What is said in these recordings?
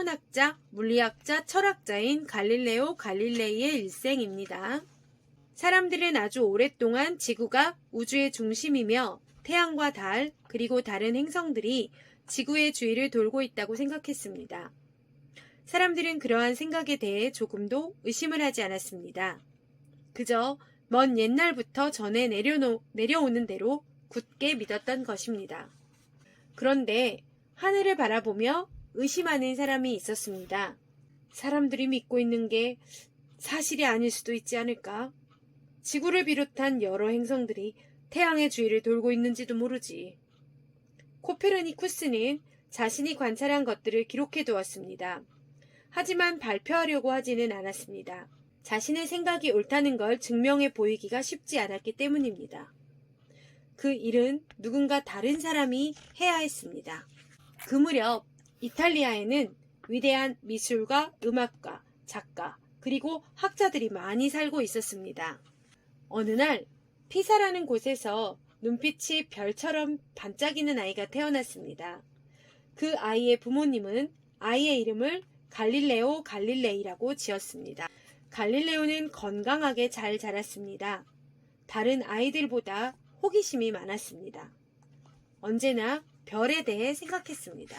天文학자, 물리학자, 철학자인 갈릴레오 갈릴레이의 일생입니다. 사람들은 아주 오랫동안 지구가 우주의 중심이며 태양과 달, 그리고 다른 행성들이 지구의 주위를 돌고 있다고 생각했습니다. 사람들은 그러한 생각에 대해 조금도 의심을 하지 않았습니다. 그저 먼 옛날부터 전해 내려오는 대로 굳게 믿었던 것입니다. 그런데 하늘을 바라보며 의심하는 사람이 있었습니다. 사람들이 믿고 있는 게 사실이 아닐 수도 있지 않을까? 지구를 비롯한 여러 행성들이 태양의 주위를 돌고 있는지도 모르지. 코페르니쿠스는 자신이 관찰한 것들을 기록해 두었습니다. 하지만 발표하려고 하지는 않았습니다. 자신의 생각이 옳다는 걸 증명해 보이기가 쉽지 않았기 때문입니다. 그 일은 누군가 다른 사람이 해야 했습니다. 그 무렵 이탈리아에는 위대한 미술가, 음악가, 작가, 그리고 학자들이 많이 살고 있었습니다. 어느 날 피사라는 곳에서 눈빛이 별처럼 반짝이는 아이가 태어났습니다. 그 아이의 부모님은 아이의 이름을 갈릴레오 갈릴레이라고 지었습니다. 갈릴레오는 건강하게 잘 자랐습니다. 다른 아이들보다 호기심이 많았습니다. 언제나 별에 대해 생각했습니다.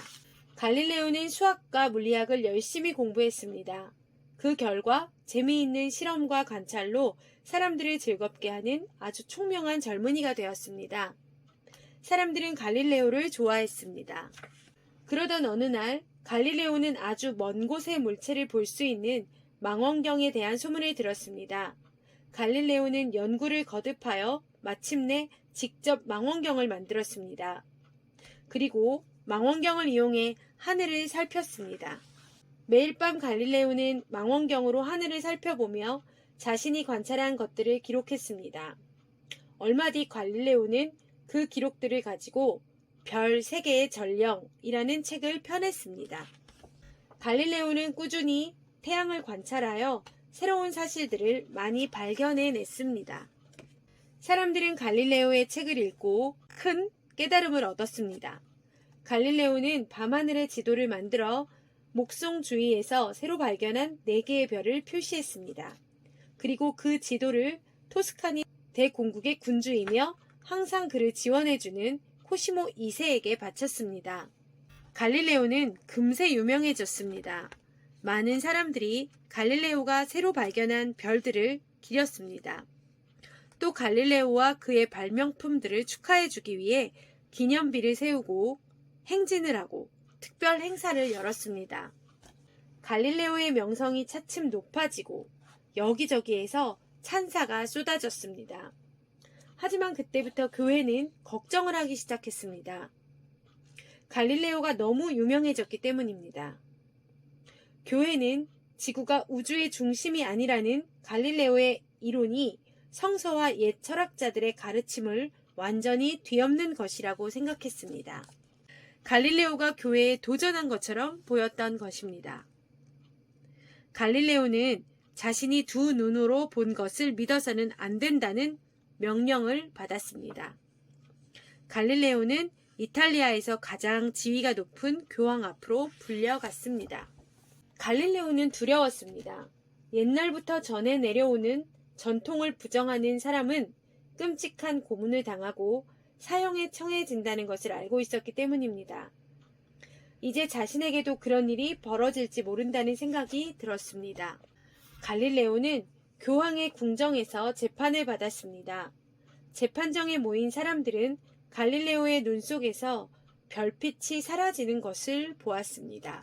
갈릴레오는 수학과 물리학을 열심히 공부했습니다. 그 결과 재미있는 실험과 관찰로 사람들을 즐겁게 하는 아주 총명한 젊은이가 되었습니다. 사람들은 갈릴레오를 좋아했습니다. 그러던 어느 날 갈릴레오는 아주 먼 곳의 물체를 볼 수 있는 망원경에 대한 소문을 들었습니다. 갈릴레오는 연구를 거듭하여 마침내 직접 망원경을 만들었습니다. 그리고 망원경을 이용해 하늘을 살폈습니다. 매일 밤 갈릴레오는 망원경으로 하늘을 살펴보며 자신이 관찰한 것들을 기록했습니다. 얼마 뒤 갈릴레오는 그 기록들을 가지고 별 세계의 전령이라는 책을 펴냈습니다. 갈릴레오는 꾸준히 태양을 관찰하여 새로운 사실들을 많이 발견해냈습니다. 사람들은 갈릴레오의 책을 읽고 큰 깨달음을 얻었습니다. 갈릴레오는 밤하늘의 지도를 만들어 목성 주위에서 새로 발견한 4개의 별을 표시했습니다. 그리고 그 지도를 토스카니 대공국의 군주이며 항상 그를 지원해주는 코시모 2세에게 바쳤습니다. 갈릴레오는 금세 유명해졌습니다. 많은 사람들이 갈릴레오가 새로 발견한 별들을 기렸습니다. 또 갈릴레오와 그의 발명품들을 축하해주기 위해 기념비를 세우고 행진을 하고 특별 행사를 열었습니다. 갈릴레오의 명성이 차츰 높아지고 여기저기에서 찬사가 쏟아졌습니다. 하지만 그때부터 교회는 걱정을 하기 시작했습니다. 갈릴레오가 너무 유명해졌기 때문입니다. 교회는 지구가 우주의 중심이 아니라는 갈릴레오의 이론이 성서와 옛 철학자들의 가르침을 완전히 뒤엎는 것이라고 생각했습니다. 갈릴레오가 교회에 도전한 것처럼 보였던 것입니다. 갈릴레오는 자신이 두 눈으로 본 것을 믿어서는 안 된다는 명령을 받았습니다. 갈릴레오는 이탈리아에서 가장 지위가 높은 교황 앞으로 불려갔습니다. 갈릴레오는 두려웠습니다. 옛날부터 전해 내려오는 전통을 부정하는 사람은 끔찍한 고문을 당하고 사형에 처해진다는 것을 알고 있었기 때문입니다. 이제 자신에게도 그런 일이 벌어질지 모른다는 생각이 들었습니다. 갈릴레오는 교황의 궁정에서 재판을 받았습니다. 재판정에 모인 사람들은 갈릴레오의 눈 속에서 별빛이 사라지는 것을 보았습니다.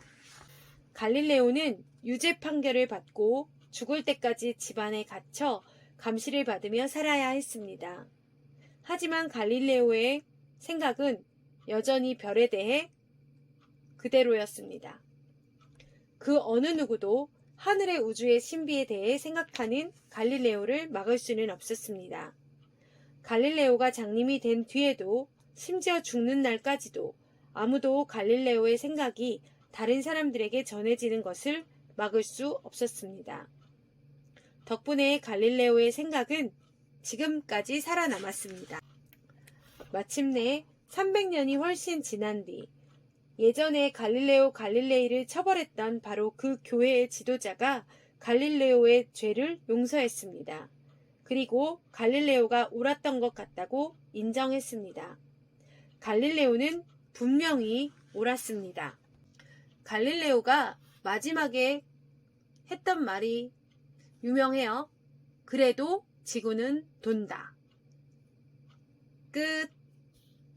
갈릴레오는 유죄 판결을 받고 죽을 때까지 집안에 갇혀 감시를 받으며 살아야 했습니다. 하지만 갈릴레오의 생각은 여전히 별에 대해 그대로였습니다. 그 어느 누구도 하늘의 우주의 신비에 대해 생각하는 갈릴레오를 막을 수는 없었습니다. 갈릴레오가 장님이 된 뒤에도 심지어 죽는 날까지도 아무도 갈릴레오의 생각이 다른 사람들에게 전해지는 것을 막을 수 없었습니다. 덕분에 갈릴레오의 생각은 지금까지 살아남았습니다. 마침내 300년이 훨씬 지난 뒤 예전에 갈릴레오 갈릴레이를 처벌했던 바로 그 교회의 지도자가 갈릴레오의 죄를 용서했습니다. 그리고 갈릴레오가 옳았던 것 같다고 인정했습니다. 갈릴레오는 분명히 옳았습니다. 갈릴레오가 마지막에 했던 말이 유명해요. 그래도 지구는 돈다. 끝.